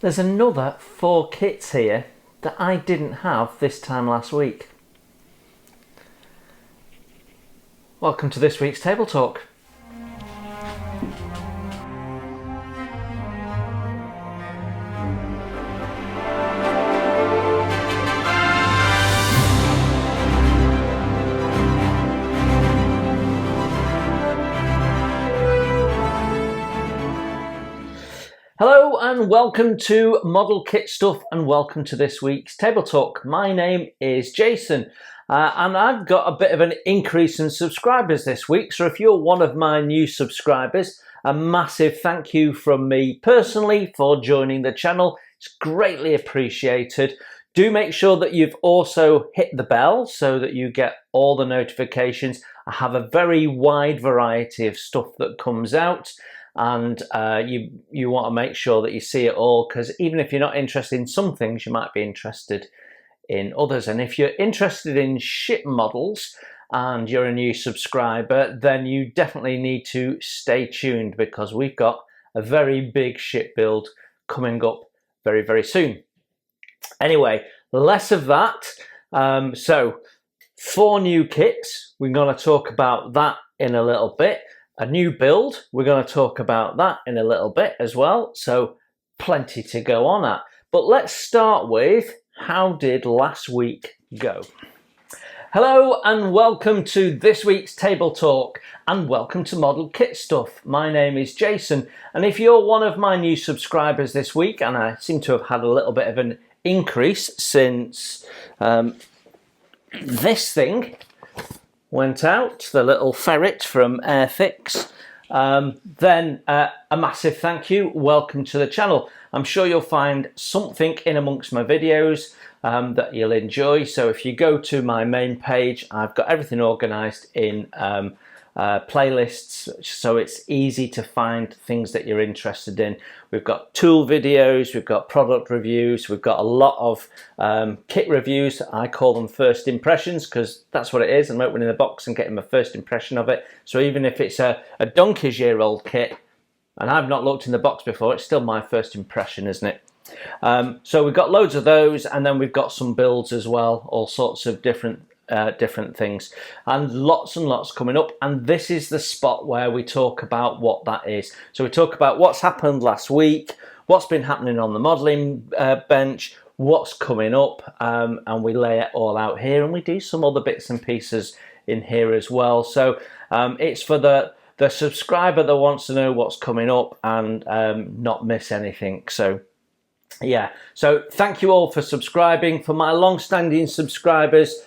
There's another 4 kits here that I didn't have this time last week. Welcome to this week's Table Talk. Hello and welcome to Model Kit Stuff and welcome to this week's Table Talk. My name is Jason and I've got a bit of an increase in subscribers this week. So if you're one of my new subscribers, a massive thank you from me personally for joining the channel. It's greatly appreciated. Do make sure that you've also hit the bell so that you get all the notifications. I have a very wide variety of stuff that comes out. And you want to make sure that you see it all, because even if you're not interested in some things, you might be interested in others. And if you're interested in ship models and you're a new subscriber, then you definitely need to stay tuned, because we've got a very big ship build coming up very, very soon. Anyway, less of that. So 4 new kits. We're going to talk about that in a little bit. A new build, we're going to talk about that in a little bit as well, so plenty to go on at. But let's start with, how did last week go? Hello and welcome to this week's Table Talk and welcome to Model Kit Stuff. My name is Jason, and if you're one of my new subscribers this week, and I seem to have had a little bit of an increase since this thing went out, the little Ferret from Airfix, then a massive thank you. Welcome to the channel. I'm sure you'll find something in amongst my videos that you'll enjoy. So if you go to my main page, I've got everything organized in playlists, so it's easy to find things that you're interested in. We've got tool videos, we've got product reviews, we've got a lot of kit reviews. I call them first impressions because that's what it is. I'm opening the box and getting my first impression of it. So even if it's a donkey's year old kit and I've not looked in the box before, it's still my first impression, isn't it? So we've got loads of those, and then we've got some builds as well, all sorts of different things, and lots coming up. And this is the spot where we talk about what that is. So we talk about what's happened last week, what's been happening on the modeling bench, what's coming up, and we lay it all out here, and we do some other bits and pieces in here as well. So it's for the subscriber that wants to know what's coming up and not miss anything. So yeah, so thank you all for subscribing. For my long-standing subscribers,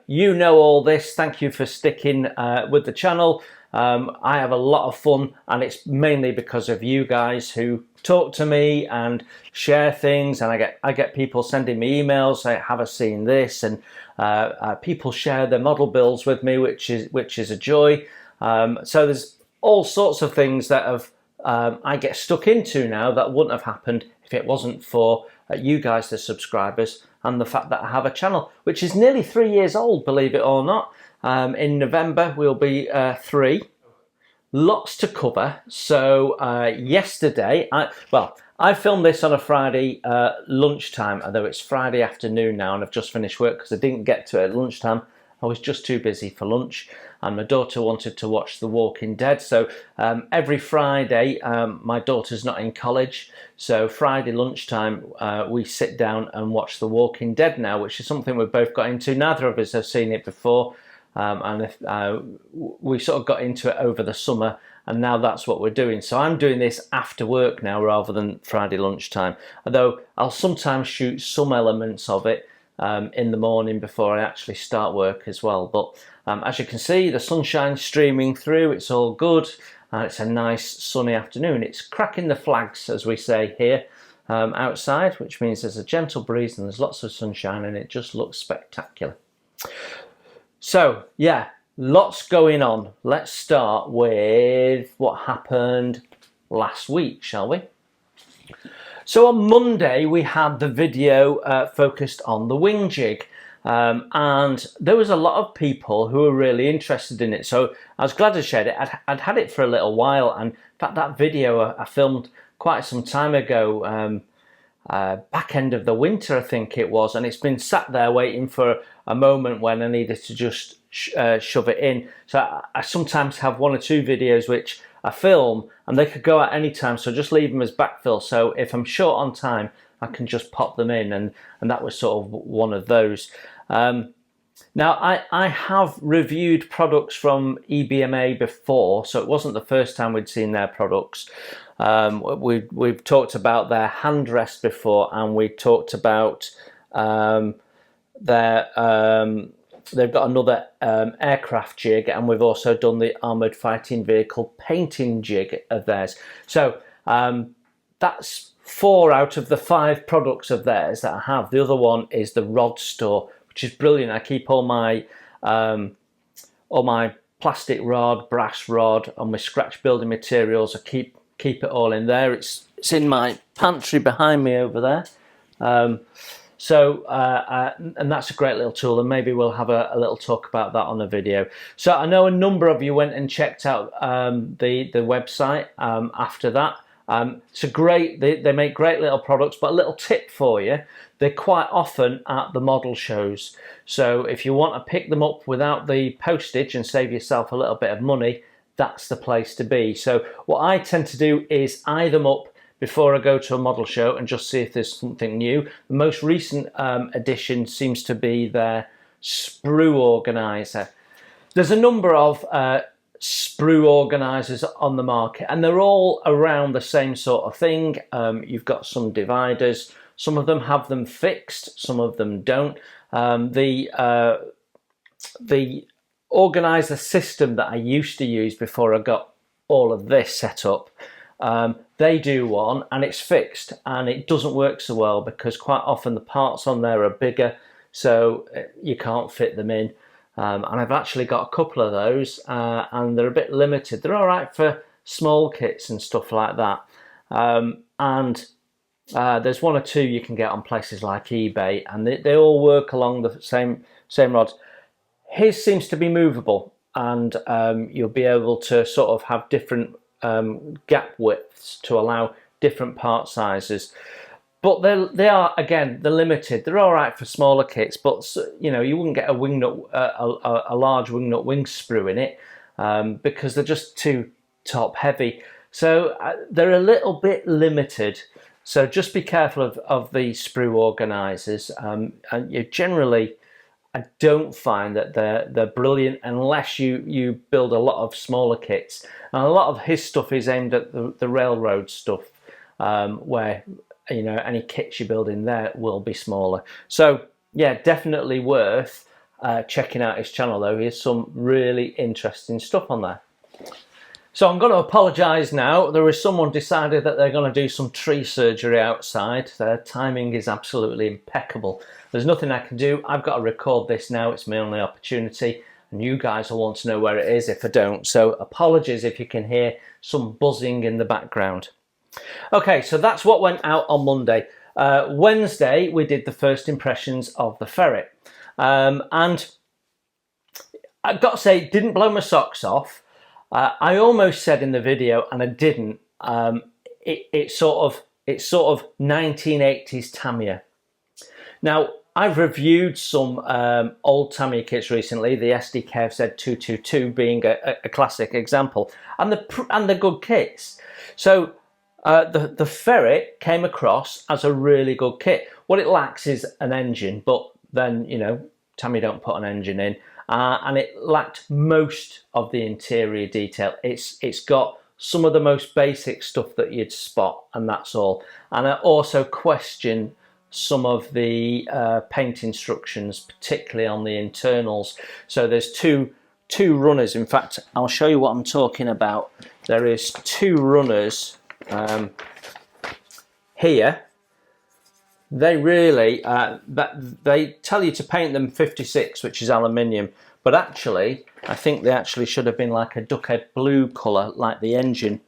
you know all this. Thank you for sticking with the channel. I have a lot of fun, and it's mainly because of you guys who talk to me and share things, and I get people sending me emails saying, have I seen this? And people share their model builds with me, which is a joy. So there's all sorts of things that have I get stuck into now that wouldn't have happened if it wasn't for you guys, the subscribers, and the fact that I have a channel, which is nearly 3 years old, believe it or not. In November, we'll be 3. Lots to cover. So yesterday, I filmed this on a Friday lunchtime, although it's Friday afternoon now, and I've just finished work because I didn't get to it at lunchtime. I was just too busy for lunch, and my daughter wanted to watch The Walking Dead. So every Friday, my daughter's not in college, so Friday lunchtime we sit down and watch The Walking Dead now, which is something we've both got into. Neither of us have seen it before, and we sort of got into it over the summer, and now that's what we're doing. So I'm doing this after work now rather than Friday lunchtime, although I'll sometimes shoot some elements of it in the morning before I actually start work as well. But as you can see, the sunshine's streaming through, it's all good, and it's a nice sunny afternoon. It's cracking the flags, as we say here, outside, which means there's a gentle breeze and there's lots of sunshine, and it just looks spectacular. So yeah, lots going on. Let's start with what happened last week, shall we? So on Monday we had the video focused on the wing jig, and there was a lot of people who were really interested in it, so I was glad to share it. I'd had it for a little while, and in fact that video I filmed quite some time ago. back end of the winter, I think it was, and it's been sat there waiting for a moment when I needed to just shove it in. So I sometimes have 1 or 2 videos which I film and they could go at any time, so just leave them as backfill. So if I'm short on time, I can just pop them in, and that was sort of one of those. Now, I have reviewed products from EBMA before, so it wasn't the first time we'd seen their products. We've talked about their handrest before, and we talked about they've got another aircraft jig, and we've also done the armoured fighting vehicle painting jig of theirs. So that's 4 out of the 5 products of theirs that I have. The other one is the rod store, which is brilliant. I keep all my plastic rod, brass rod, and my scratch building materials. I keep it all in there. It's in my pantry behind me over there. And that's a great little tool, and maybe we'll have a little talk about that on a video. So I know a number of you went and checked out the website after that. It's a great, they make great little products, but a little tip for you, they're quite often at the model shows. So if you want to pick them up without the postage and save yourself a little bit of money, that's the place to be. So what I tend to do is eye them up before I go to a model show and just see if there's something new. The most recent addition seems to be their sprue organizer. There's a number of sprue organizers on the market, and they're all around the same sort of thing. You've got some dividers, some of them have them fixed, some of them don't. The organizer system that I used to use before I got all of this set up, they do one and it's fixed, and it doesn't work so well because quite often the parts on there are bigger, so you can't fit them in. And I've actually got a couple of those, and they're a bit limited. They're all right for small kits and stuff like that. There's 1 or 2 you can get on places like eBay, and they all work along the same rods. His seems to be movable, and you'll be able to sort of have different gap widths to allow different part sizes. But they are, again, they're limited. They're all right for smaller kits, but you know, you wouldn't get a wing nut, a large wing nut wing sprue in it because they're just too top heavy. So they're a little bit limited. So just be careful of the sprue organizers. And you generally, I don't find that they're brilliant unless you build a lot of smaller kits. And a lot of his stuff is aimed at the railroad stuff, where, you know, any kits you build in there will be smaller. So yeah, definitely worth checking out his channel though. He has some really interesting stuff on there. So I'm going to apologise now. There is someone decided that they're going to do some tree surgery outside. Their timing is absolutely impeccable. There's nothing I can do. I've got to record this now. It's my only opportunity, and you guys will want to know where it is if I don't. So apologies if you can hear some buzzing in the background. Okay, so that's what went out on Monday. Wednesday, we did the first impressions of the Ferret. And I've got to say, it didn't blow my socks off. I almost said in the video, and I didn't, it's sort of 1980s Tamiya. Now, I've reviewed some old Tamiya kits recently, the SDKFZ 222 being a classic example, and the good kits. So the Ferret came across as a really good kit. What it lacks is an engine, but then, you know, Tamiya don't put an engine in. And it lacked most of the interior detail. It's got some of the most basic stuff that you'd spot, and that's all. And I also question some of the paint instructions, particularly on the internals. So there's two runners. In fact, I'll show you what I'm talking about. There is 2 runners here. They really, they tell you to paint them 56, which is aluminium, but actually, I think they actually should have been like a duckhead blue colour, like the engine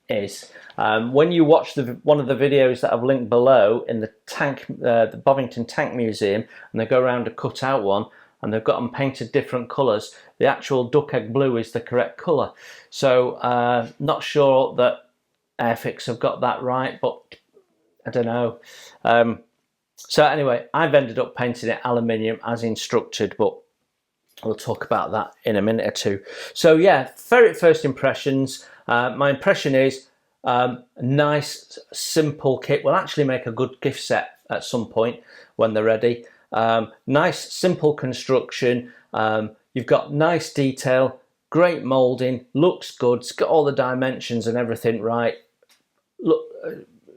is. When you watch one of the videos that I've linked below in the Bovington Tank Museum, and they go around to cut out one, and they've got them painted different colours, the actual duckhead blue is the correct colour. So, not sure that Airfix have got that right, but I don't know. So anyway, I've ended up painting it aluminium as instructed, but we'll talk about that in a minute or two. So yeah, Ferret first impressions. My impression is nice, simple kit. Will actually make a good gift set at some point when they're ready. Nice, simple construction. You've got nice detail, great moulding, looks good. It's got all the dimensions and everything right.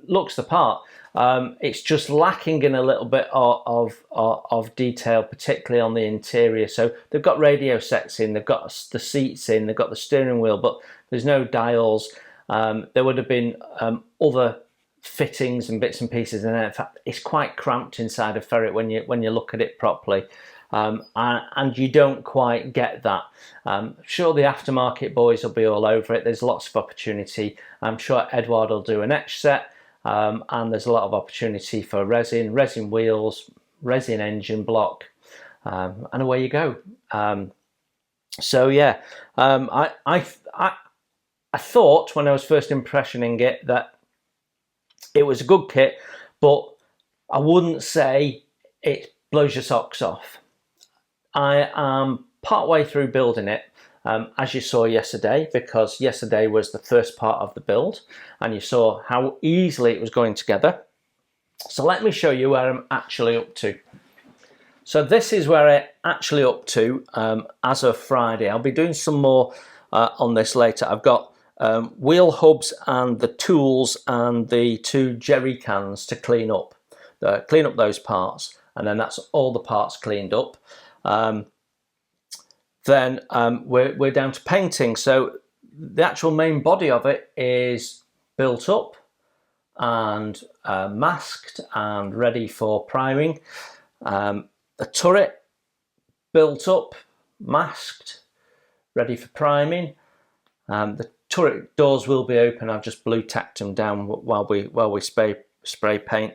Looks the part. It's just lacking in a little bit of detail, particularly on the interior. So they've got radio sets in, they've got the seats in, they've got the steering wheel, but there's no dials. There would have been other fittings and bits and pieces in there. In fact, it's quite cramped inside of Ferret when you look at it properly. And you don't quite get that. Sure, the aftermarket boys will be all over it. There's lots of opportunity. I'm sure Edward will do an etch set. And there's a lot of opportunity for resin wheels, resin engine block, and away you go. So yeah, I thought when I was first impressioning it that it was a good kit, but I wouldn't say it blows your socks off. I am partway through building it. As you saw yesterday, because yesterday was the first part of the build and you saw how easily it was going together. So let me show you where I'm actually up to. So this is where I'm actually up to as of Friday. I'll be doing some more on this later. I've got wheel hubs and the tools and the 2 jerry cans to clean up those parts, and then that's all the parts cleaned up. Then we're down to painting. So the actual main body of it is built up and masked and ready for priming. The turret built up, masked, ready for priming. The turret doors will be open. I've just blue tacked them down while we spray paint.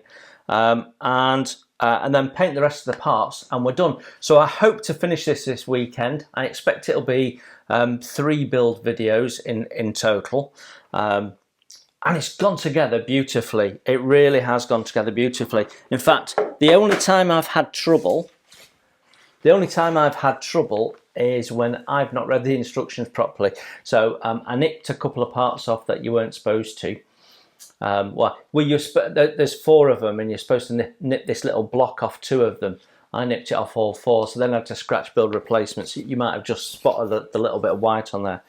And then paint the rest of the parts and we're done. So I hope to finish this weekend. I expect it'll be 3 build videos in total. And it's gone together beautifully. It really has gone together beautifully. In fact, the only time I've had trouble is when I've not read the instructions properly. So I nicked a couple of parts off that you weren't supposed to. There's 4 of them and you're supposed to nip this little block off 2 of them. I nipped it off all 4, so then I had to scratch build replacements. You might have just spotted the little bit of white on there.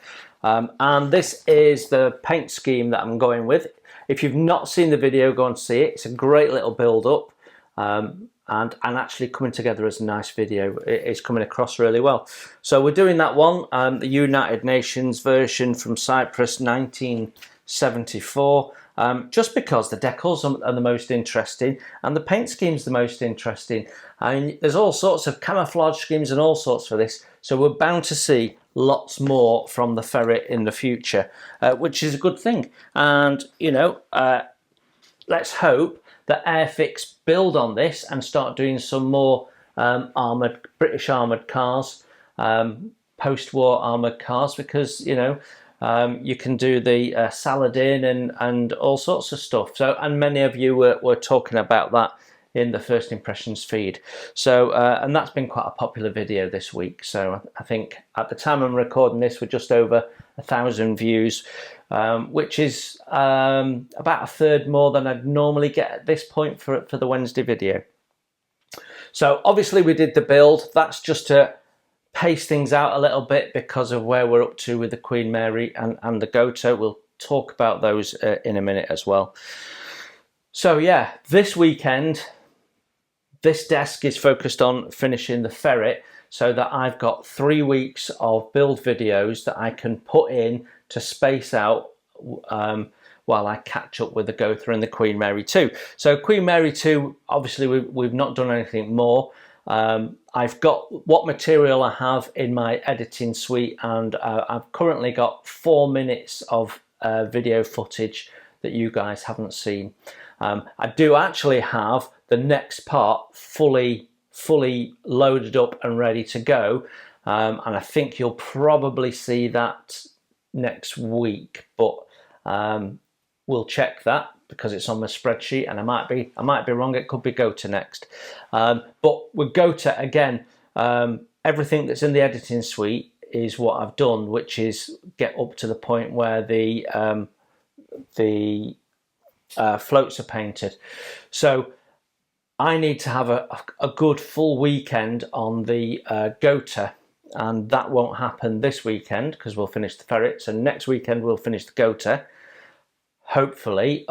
And this is the paint scheme that I'm going with. If you've not seen the video, go and see it. It's a great little build up and actually coming together as a nice video. It's coming across really well. So we're doing that one, the United Nations version from Cyprus 1974. Just because the decals are the most interesting and the paint scheme's the most interesting. I mean, there's all sorts of camouflage schemes and all sorts for this, so we're bound to see lots more from the Ferret in the future, which is a good thing. And you know, let's hope that Airfix build on this and start doing some more British armoured cars, post-war armoured cars, because you know, you can do the Saladin and all sorts of stuff. So, and many of you were talking about that in the First Impressions feed. So, and that's been quite a popular video this week. So I think at the time I'm recording this, we're just over 1,000 views, which is about a third more than I'd normally get at this point for the Wednesday video. So obviously we did the build. That's just to pace things out a little bit because of where we're up to with the Queen Mary and the Goto. We'll talk about those in a minute as well. So yeah, this weekend, this desk is focused on finishing the Ferret so that I've got 3 weeks of build videos that I can put in to space out while I catch up with the Goto and the Queen Mary 2. So Queen Mary 2, obviously we've not done anything more. I've got what material I have in my editing suite, and I've currently got 4 minutes of video footage that you guys haven't seen. I do actually have the next part fully loaded up and ready to go, and I think you'll probably see that next week, but we'll check that. because it's on my spreadsheet, and I might be wrong. It could be Gota next, but with Gota again, everything that's in the editing suite is what I've done, which is get up to the point where the floats are painted. So I need to have a good full weekend on the Gota, and that won't happen this weekend because we'll finish the Ferret. So next weekend we'll finish the Gota. Hopefully,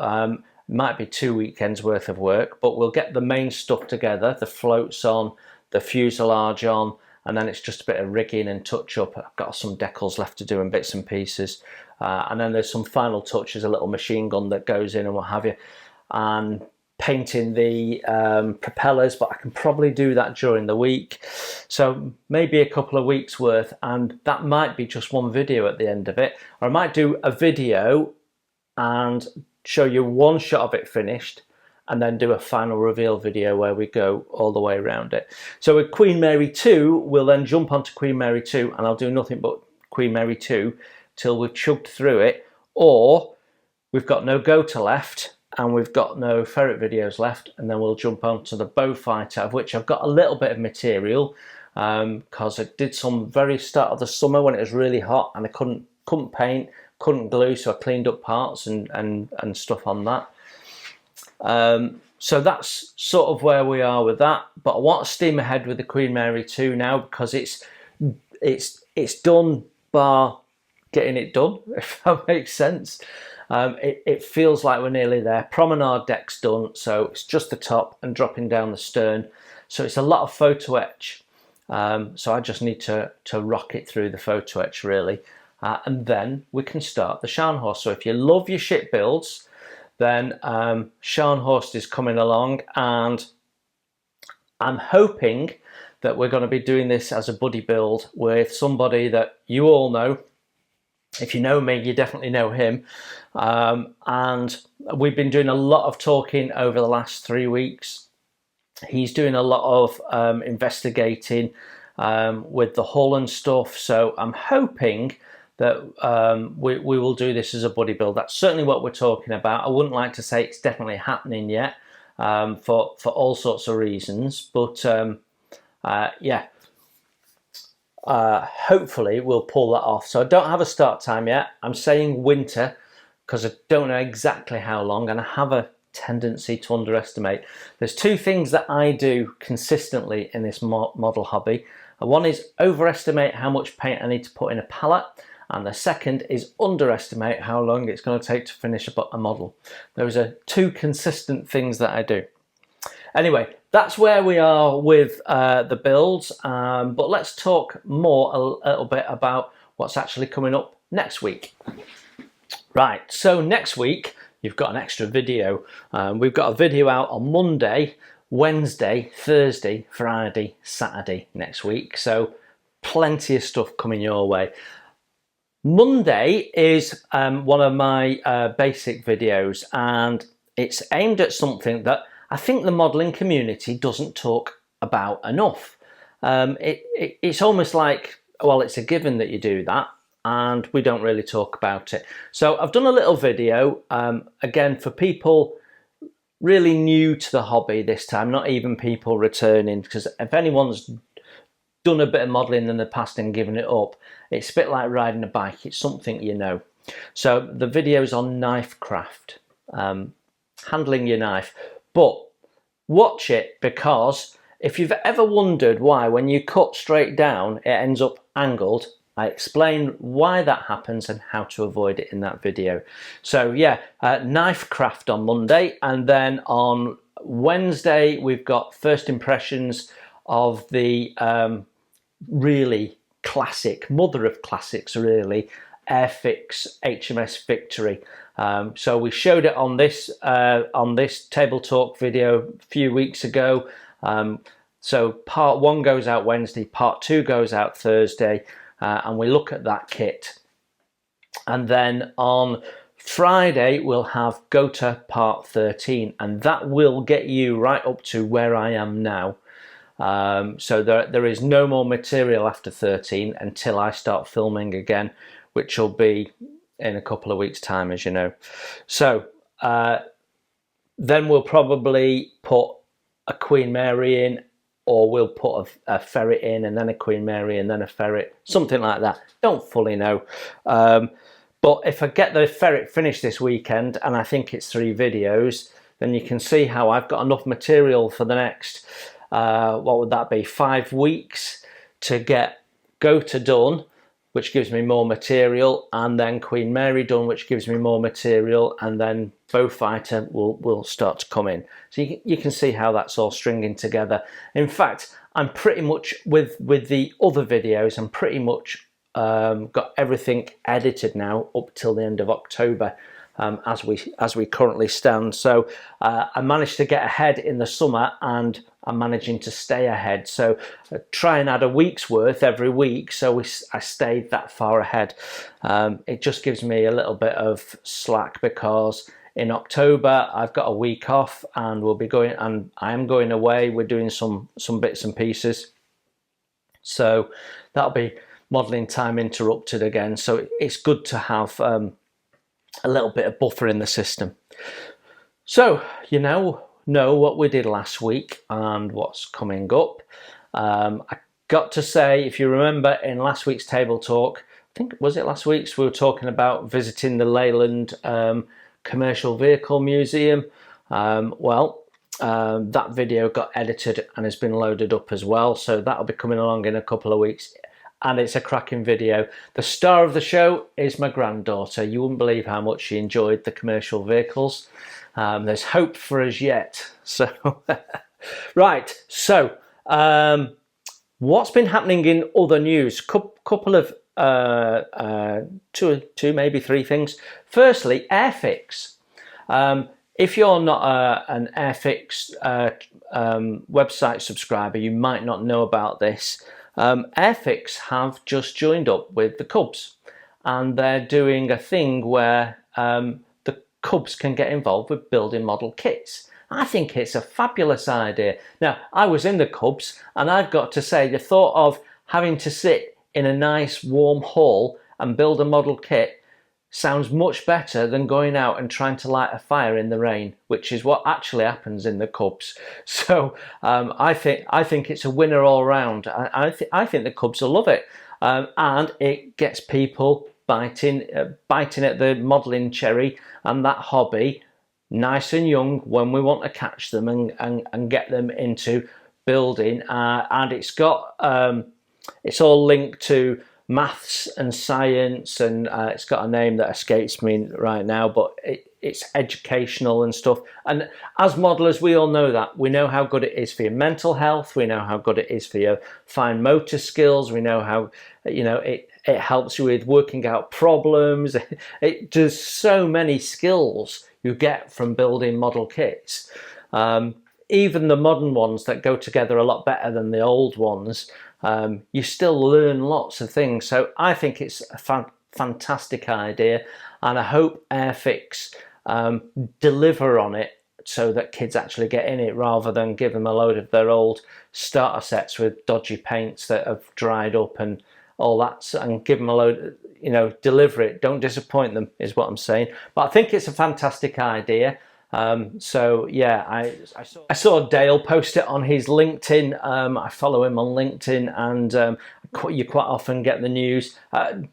might be 2 weekends worth of work, but we'll get the main stuff together, the floats on, the fuselage on, and then it's just a bit of rigging and touch up. I've got some decals left to do and bits and pieces, and then there's some final touches, a little machine gun that goes in and what have you, and painting the propellers, but I can probably do that during the week, so maybe a couple of weeks worth, and that might be just one video at the end of it, or I might do a video and show you one shot of it finished, and then do a final reveal video where we go all the way around it. So with Queen Mary 2, we'll then jump onto Queen Mary 2, and I'll do nothing but Queen Mary 2 till we've chugged through it, or we've got no Gota left and we've got no Ferret videos left, and then we'll jump onto the Beaufighter, of which I've got a little bit of material because I did some very start of the summer when it was really hot and I couldn't paint, couldn't glue, so I cleaned up parts and stuff on that. So that's sort of where we are with that, but I want to steam ahead with the Queen Mary 2 now, because it's done bar getting it done, if that makes sense. It feels like we're nearly there. Promenade deck's done, so it's just the top and dropping down the stern, so it's a lot of photo etch, so I just need to rock it through the photo etch really, and then we can start the Scharnhorst. So if you love your ship builds, then Scharnhorst is coming along, and I'm hoping that we're going to be doing this as a buddy build with somebody that you all know. If you know me, you definitely know him, and we've been doing a lot of talking over the last 3 weeks. He's doing a lot of investigating with the hull and stuff, so I'm hoping that we will do this as a buddy build. That's certainly what we're talking about. I wouldn't like to say it's definitely happening yet for all sorts of reasons, but yeah, hopefully we'll pull that off. So I don't have a start time yet. I'm saying winter because I don't know exactly how long, and I have a tendency to underestimate. There's two things that I do consistently in this model hobby. One is overestimate how much paint I need to put in a palette, and the second is underestimate how long it's going to take to finish a model. Those are two consistent things that I do. Anyway, that's where we are with the builds, but let's talk more a little bit about what's actually coming up next week. Right, so next week you've got an extra video. We've got a video out on Monday, Wednesday, Thursday, Friday, Saturday next week, so plenty of stuff coming your way. Monday is one of my basic videos, and it's aimed at something that I think the modelling community doesn't talk about enough. It's almost like, well, it's a given that you do that, and we don't really talk about it. So I've done a little video, again, for people really new to the hobby this time, not even people returning, because if anyone's done a bit of modelling in the past and given it up, it's a bit like riding a bike. It's something you know. So the video's on knife craft, handling your knife. But watch it, because if you've ever wondered why when you cut straight down it ends up angled, I explain why that happens and how to avoid it in that video. So yeah, knife craft on Monday, and then on Wednesday we've got first impressions of the really classic, mother of classics really, Airfix HMS Victory. So we showed it on this Table Talk video a few weeks ago. So part 1 goes out Wednesday, part 2 goes out Thursday, and we look at that kit. And then on Friday we'll have Gota part 13, and that will get you right up to where I am now. So there is no more material after 13 until I start filming again, which will be in a couple of weeks' time, as you know. So Then we'll probably put a Queen Mary in, or we'll put a ferret in and then a Queen Mary and then a ferret, something like that. Don't fully know. But if I get the ferret finished this weekend, and I think it's 3 videos, then you can see how I've got enough material for the next, what would that be, 5 weeks to get Gota done, which gives me more material, and then Queen Mary done, which gives me more material, and then Beaufighter will start to come in. So you can see how that's all stringing together. In fact, I'm pretty much, with the other videos, I'm pretty much got everything edited now up till the end of October, as we currently stand. So I managed to get ahead in the summer, and I'm managing to stay ahead. So try and add a week's worth every week, so I stayed that far ahead. It just gives me a little bit of slack, because in October I've got a week off, and we'll be going, and I am going away. We're doing some bits and pieces, so that'll be modelling time interrupted again. So it's good to have a little bit of buffer in the system. So you know what we did last week and what's coming up. I got to say, if you remember in last week's table talk, I think, was it last week's, we were talking about visiting the Leyland Commercial Vehicle Museum. That video got edited and has been loaded up as well, so that'll be coming along in a couple of weeks, and it's a cracking video. The star of the show is my granddaughter. You wouldn't believe how much she enjoyed the commercial vehicles. There's hope for us yet. So right, so what's been happening in other news? Couple of two, maybe 3 things. Firstly, Airfix. If you're not an Airfix website subscriber, you might not know about this. Airfix have just joined up with the Cubs, and they're doing a thing where the Cubs can get involved with building model kits. I think it's a fabulous idea. Now, I was in the Cubs, and I've got to say, the thought of having to sit in a nice warm hall and build a model kit sounds much better than going out and trying to light a fire in the rain, which is what actually happens in the Cubs. So I think it's a winner all round. I think the Cubs will love it, and it gets people biting at the modelling cherry and that hobby nice and young when we want to catch them and get them into building. And it's got it's all linked to maths and science, and it's got a name that escapes me right now, but it's educational and stuff. And as modelers, we all know that. We know how good it is for your mental health. We know how good it is for your fine motor skills. We know how, it helps you with working out problems. It does so many skills you get from building model kits. Even the modern ones that go together a lot better than the old ones, you still learn lots of things. So I think it's a fantastic idea, and I hope Airfix deliver on it so that kids actually get in it, rather than give them a load of their old starter sets with dodgy paints that have dried up and all that, and give them a load, deliver it. Don't disappoint them, is what I'm saying. But I think it's a fantastic idea. So yeah, I saw Dale post it on his LinkedIn. I follow him on LinkedIn, and you quite often get the news. It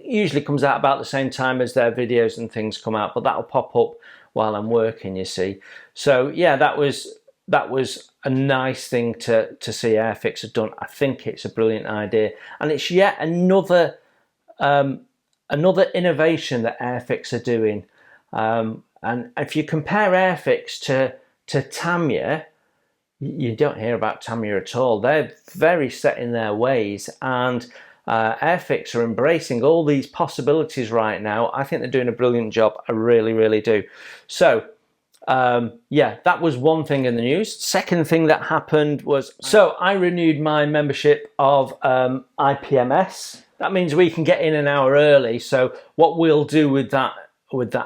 usually comes out about the same time as their videos and things come out, but that'll pop up while I'm working, you see. So yeah, that was a nice thing to see Airfix have done. I think it's a brilliant idea, and it's yet another innovation that Airfix are doing. And if you compare Airfix to Tamiya, you don't hear about Tamiya at all. They're very set in their ways, and Airfix are embracing all these possibilities right now. I think they're doing a brilliant job. I really, really do. So yeah, that was one thing in the news. Second thing that happened was, so I renewed my membership of IPMS. That means we can get in an hour early. So what we'll do with that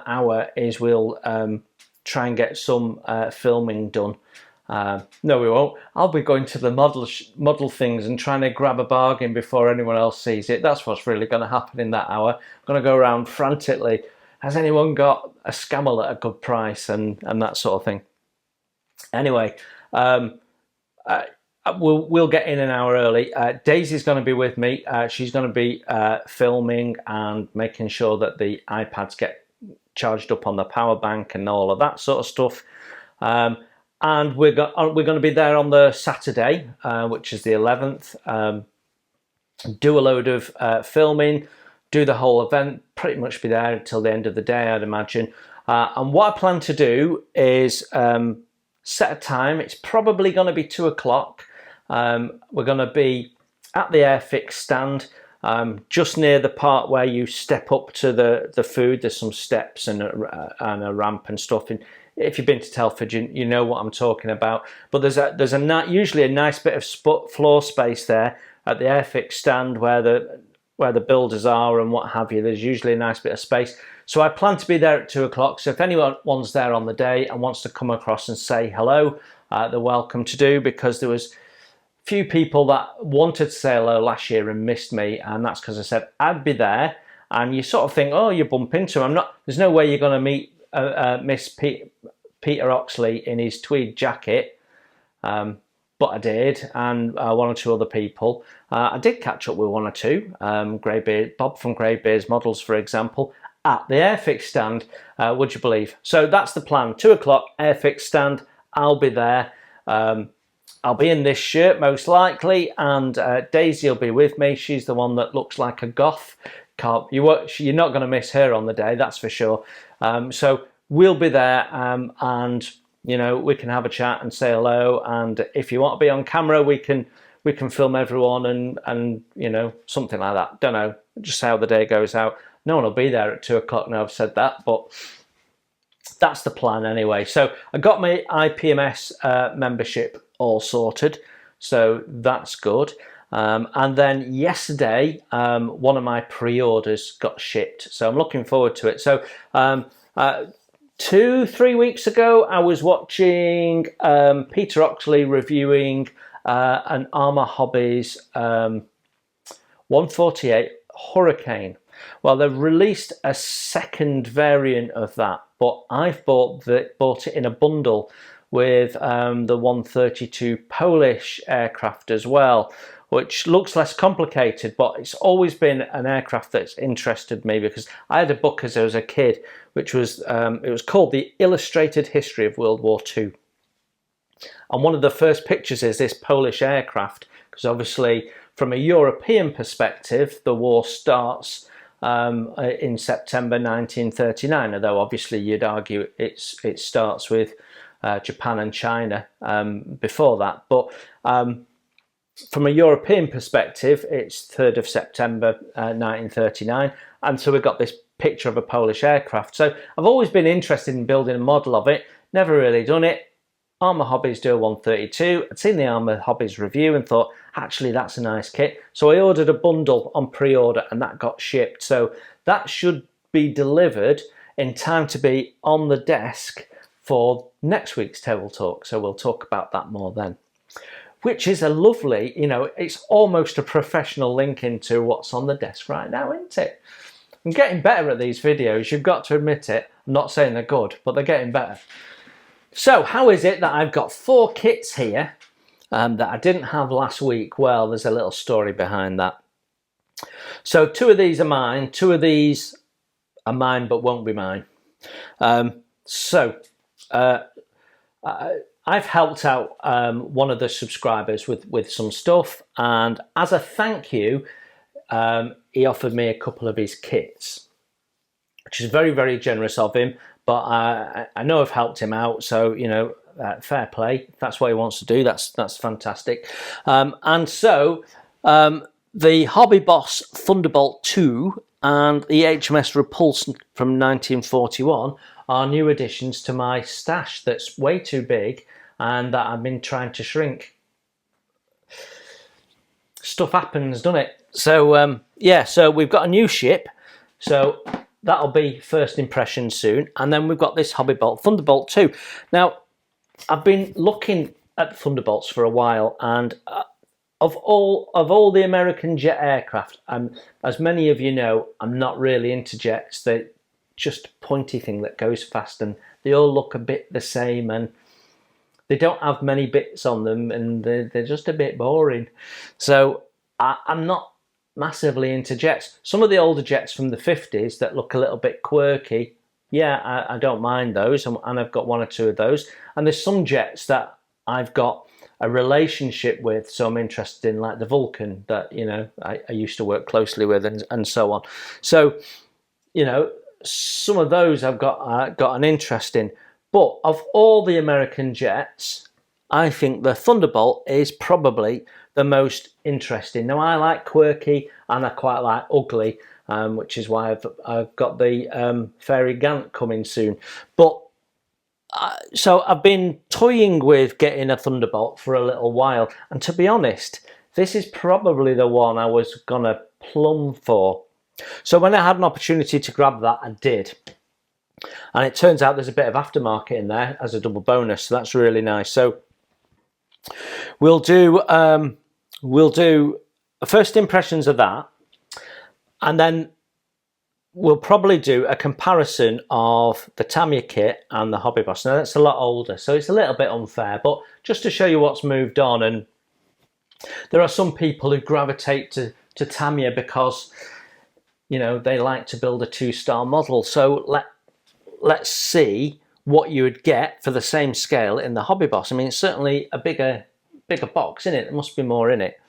hour is we'll try and get some filming done. No, we won't. I'll be going to the model things and trying to grab a bargain before anyone else sees it. That's what's really going to happen in that hour. I'm going to go around frantically has anyone got a Scammell at a good price and that sort of thing. Anyway, we'll get in an hour early. Daisy's going to be with me. She's going to be filming and making sure that the iPads get charged up on the power bank and all of that sort of stuff. And we're going to be there on the Saturday, which is the 11th. Do a load of filming, do the whole event, pretty much be there until the end of the day, I'd imagine. And what I plan to do is set a time. It's probably going to be 2 o'clock. We're going to be at the Airfix stand, just near the part where you step up to the food. There's some steps and a ramp and stuff. And if you've been to Telford, you know what I'm talking about. But there's usually a nice bit of floor space there at the Airfix stand where the builders are and what have you. There's usually a nice bit of space. So I plan to be there at 2 o'clock. So if anyone's there on the day and wants to come across and say hello, they're welcome to do, because there was a few people that wanted to say hello last year and missed me, and that's because I said I'd be there. And you sort of think, oh, you bump into him. There's no way you're going to meet Miss Peter Oxley in his tweed jacket. But I did, and one or two other people. I did catch up with one or two. Bob from Greybeard's Models, for example, at the Airfix stand, would you believe? So that's the plan. 2 o'clock, Airfix stand. I'll be there. I'll be in this shirt most likely, and Daisy will be with me. She's the one that looks like a goth. You're not going to miss her on the day, that's for sure. So we'll be there, and you know, we can have a chat and say hello. And if you want to be on camera, we can film everyone and you know, something like that. Don't know, just how the day goes out. No one will be there at 2 o'clock now I've said that, but that's the plan anyway. So I got my IPMS membership all sorted, so that's good. And then yesterday, one of my pre-orders got shipped, so I'm looking forward to it. So 2-3 weeks ago, I was watching Peter Oxley reviewing an Armour Hobbies 148 Hurricane. Well, they've released a second variant of that, but I've bought it in a bundle with the 132 Polish aircraft as well, which looks less complicated, but it's always been an aircraft that's interested me, because I had a book as I was a kid, which was it was called The Illustrated History of World War II. And one of the first pictures is this Polish aircraft, because obviously from a European perspective, the war starts in September 1939, although obviously you'd argue it starts with Japan and China before that. But from a European perspective, it's 3rd of September 1939, and so we've got this picture of a Polish aircraft. So I've always been interested in building a model of it, never really done it. Armour Hobbies do a 132. I'd seen the Armour Hobbies review and thought, actually, that's a nice kit. So I ordered a bundle on pre-order, and that got shipped. So that should be delivered in time to be on the desk for next week's Table Talk. So we'll talk about that more then. Which is a lovely, you know, it's almost a professional link into what's on the desk right now, isn't it? I'm getting better at these videos, you've got to admit it. I'm not saying they're good, but they're getting better. So how is it that I've got 4 kits here that I didn't have last week? Well, there's a little story behind that. So 2 of these are mine, 2 of these are mine but won't be mine. I've helped out one of the subscribers with some stuff, and as a thank you, he offered me a couple of his kits, which is very, very generous of him. But I know I've helped him out, so you know, fair play. If that's what he wants to do, that's fantastic. And so the Hobby Boss Thunderbolt 2 and the HMS Repulse from 1941 are new additions to my stash that's way too big and that I've been trying to shrink. Stuff happens, doesn't it? So yeah, so we've got a new ship, so that'll be first impression soon. And then we've got this Hobby Bolt Thunderbolt 2. Now, I've been looking at Thunderbolts for a while, and of all the American jet aircraft, as many of you know, I'm not really into jets. They just pointy thing that goes fast, and they all look a bit the same, and they don't have many bits on them, and they're just a bit boring. So I'm not massively into jets. Some of the older jets from the 50s that look a little bit quirky, yeah, I don't mind those, and I've got one or two of those. And there's some jets that I've got a relationship with, so I'm interested in, like the Vulcan that, you know, I used to work closely with, and so on. So, you know, some of those I've got an interest in. But of all the American jets, I think the Thunderbolt is probably the most interesting. Now, I like quirky and I quite like ugly, which is why I've got the Fairy Gant coming soon. But so I've been toying with getting a Thunderbolt for a little while, and to be honest, this is probably the one I was gonna plumb for. So when I had an opportunity to grab that, I did. And it turns out there's a bit of aftermarket in there as a double bonus, so that's really nice. So we'll do first impressions of that, and then we'll probably do a comparison of the Tamiya kit and the Hobby Boss. Now that's a lot older, so it's a little bit unfair, but just to show you what's moved on. And there are some people who gravitate to Tamiya because, you know, they like to build a 2-star model. So let's see what you would get for the same scale in the Hobby Boss. I mean, it's certainly a bigger box, isn't it? There must be more in it.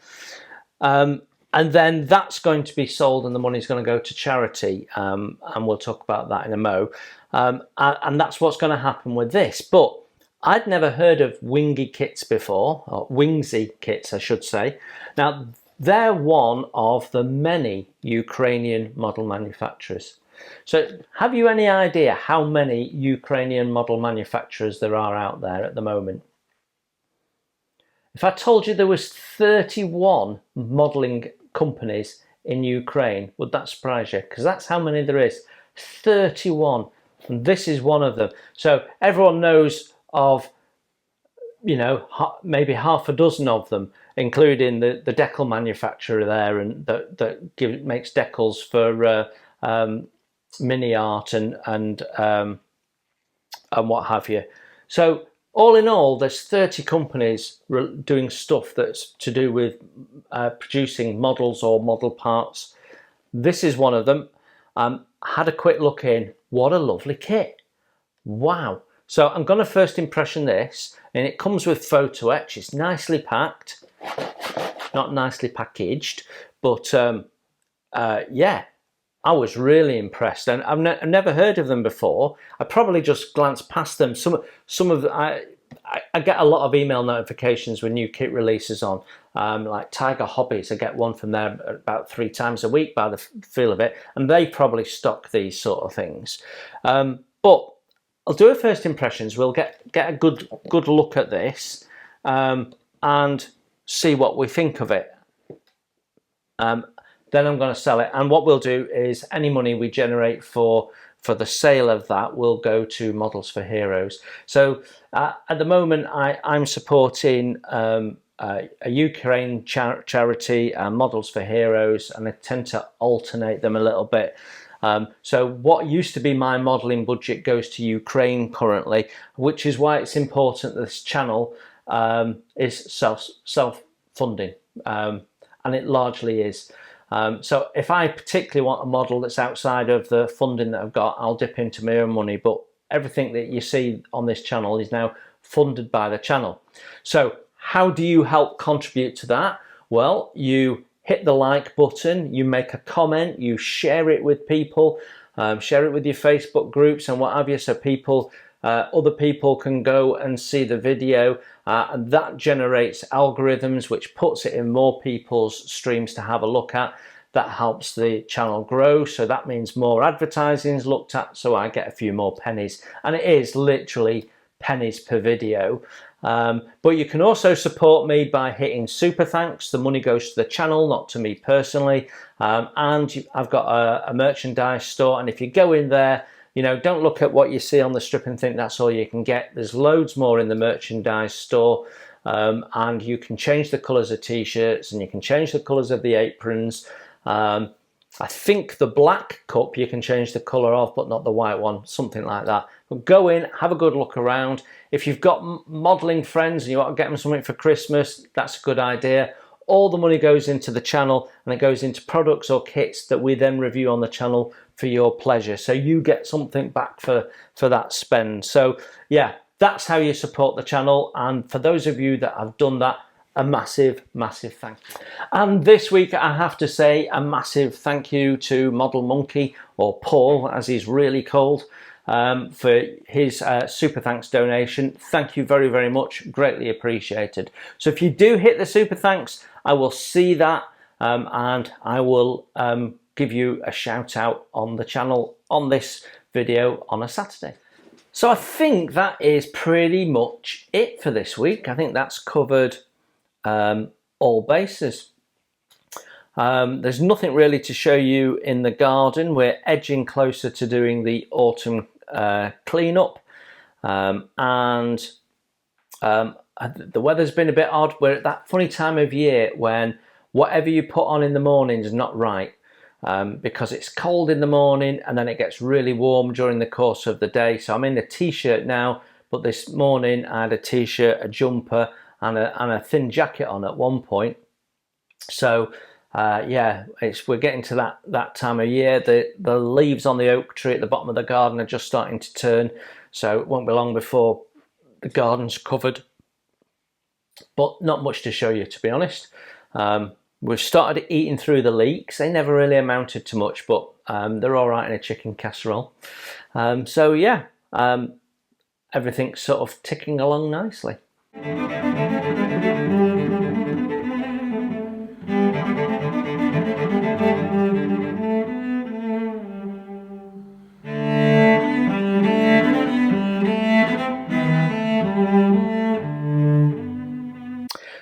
And then that's going to be sold, and the money's going to go to charity. And we'll talk about that in a mo. And that's what's going to happen with this. But I'd never heard of wingy kits before, or wingsy kits, I should say. Now, they're one of the many Ukrainian model manufacturers. So have you any idea how many Ukrainian model manufacturers there are out there at the moment? If I told you there was 31 modelling companies in Ukraine, would that surprise you? Because that's how many there is. 31. And this is one of them. So everyone knows of, you know, maybe half a dozen of them, including the decal manufacturer there, and that makes decals for mini art and what have you. So all in all, there's 30 companies doing stuff that's to do with producing models or model parts. This is one of them. Had a quick look in. What a lovely kit. Wow. So I'm going to first impression this, and it comes with photo etch. It's nicely packed, not nicely packaged, but yeah, I was really impressed, and I've never heard of them before. I probably just glanced past them. I get a lot of email notifications when new kit releases on, like Tiger Hobbies. I get one from them about 3 times a week by the feel of it, and they probably stock these sort of things. But I'll do a first impressions. We'll get a good look at this and see what we think of it. Then I'm going to sell it, and what we'll do is any money we generate for the sale of that will go to Models for Heroes. So at the moment I'm supporting a Ukraine charity, Models for Heroes, and I tend to alternate them a little bit. So what used to be my modelling budget goes to Ukraine currently, which is why it's important that this channel is self-funding, and it largely is. So if I particularly want a model that's outside of the funding that I've got, I'll dip into my own money, but everything that you see on this channel is now funded by the channel. So how do you help contribute to that? Well, you hit the like button, you make a comment, you share it with people, share it with your Facebook groups and what have you, so people, other people can go and see the video, and that generates algorithms which puts it in more people's streams to have a look at. That helps the channel grow, so that means more advertising is looked at, so I get a few more pennies, and it is literally pennies per video. But you can also support me by hitting super thanks. The money goes to the channel, not to me personally. And I've got a merchandise store, and if you go in there, you know, don't look at what you see on the strip and think that's all you can get. There's loads more in the merchandise store, and you can change the colours of t-shirts, and you can change the colours of the aprons. I think the black cup you can change the colour of, but not the white one, something like that. But go in, have a good look around. If you've got modelling friends and you want to get them something for Christmas, that's a good idea. All the money goes into the channel, and it goes into products or kits that we then review on the channel for your pleasure. So you get something back for that spend. So yeah, that's how you support the channel. And for those of you that have done that, a massive, massive thank you. And this week I have to say a massive thank you to Model Monkey, or Paul as he's really called, for his super thanks donation. Thank you very, very much, greatly appreciated. So if you do hit the super thanks, I will see that, and I will give you a shout out on the channel on this video on a Saturday. So I think that is pretty much it for this week. I think that's covered all bases. There's nothing really to show you in the garden. We're edging closer to doing the autumn cleanup, and the weather's been a bit odd. We're at that funny time of year when whatever you put on in the morning is not right, because it's cold in the morning and then it gets really warm during the course of the day. So I'm in a t-shirt now, but this morning I had a t-shirt, a jumper and a thin jacket on at one point. So yeah, we're getting to that time of year. The leaves on the oak tree at the bottom of the garden are just starting to turn, so it won't be long before the garden's covered. But not much to show you, to be honest. We've started eating through the leeks. They never really amounted to much, but they're all right in a chicken casserole. So yeah, everything's sort of ticking along nicely.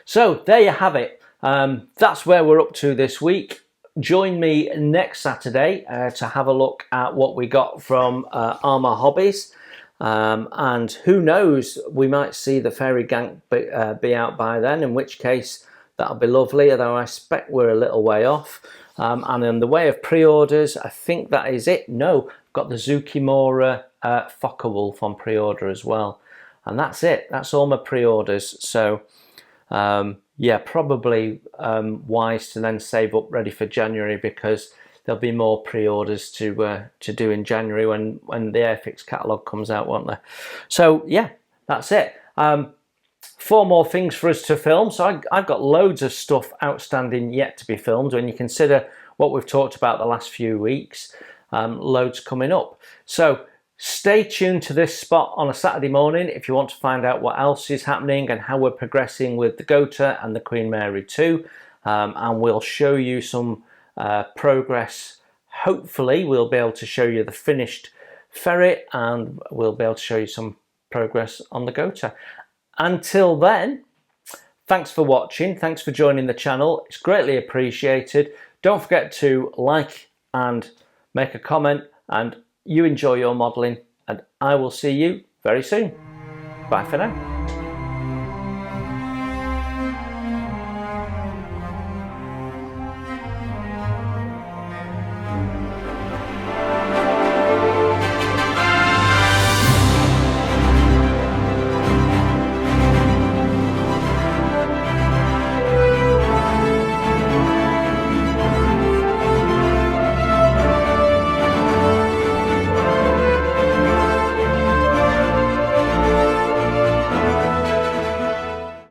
So there you have it. That's where we're up to this week. Join me next Saturday to have a look at what we got from Armour Hobbies. And who knows, we might see the fairy gang be out by then, in which case that'll be lovely, although I expect we're a little way off. And in the way of pre-orders, I think that is it. No, I've got the Zukimura Fokker Wolf on pre-order as well. And that's it. That's all my pre-orders. So yeah, probably wise to then save up ready for January, because there'll be more pre-orders to do in January when the Airfix catalogue comes out, won't there? So yeah, that's it. 4 more things for us to film. So I've got loads of stuff outstanding yet to be filmed. When you consider what we've talked about the last few weeks, loads coming up. So stay tuned to this spot on a Saturday morning if you want to find out what else is happening and how we're progressing with the Gota and the Queen Mary 2. And we'll show you some progress. Hopefully we'll be able to show you the finished Ferret, and we'll be able to show you some progress on the Gota. Until then, thanks for watching, thanks for joining the channel, it's greatly appreciated. Don't forget to like and make a comment, and you enjoy your modelling, and I will see you very soon. Bye for now.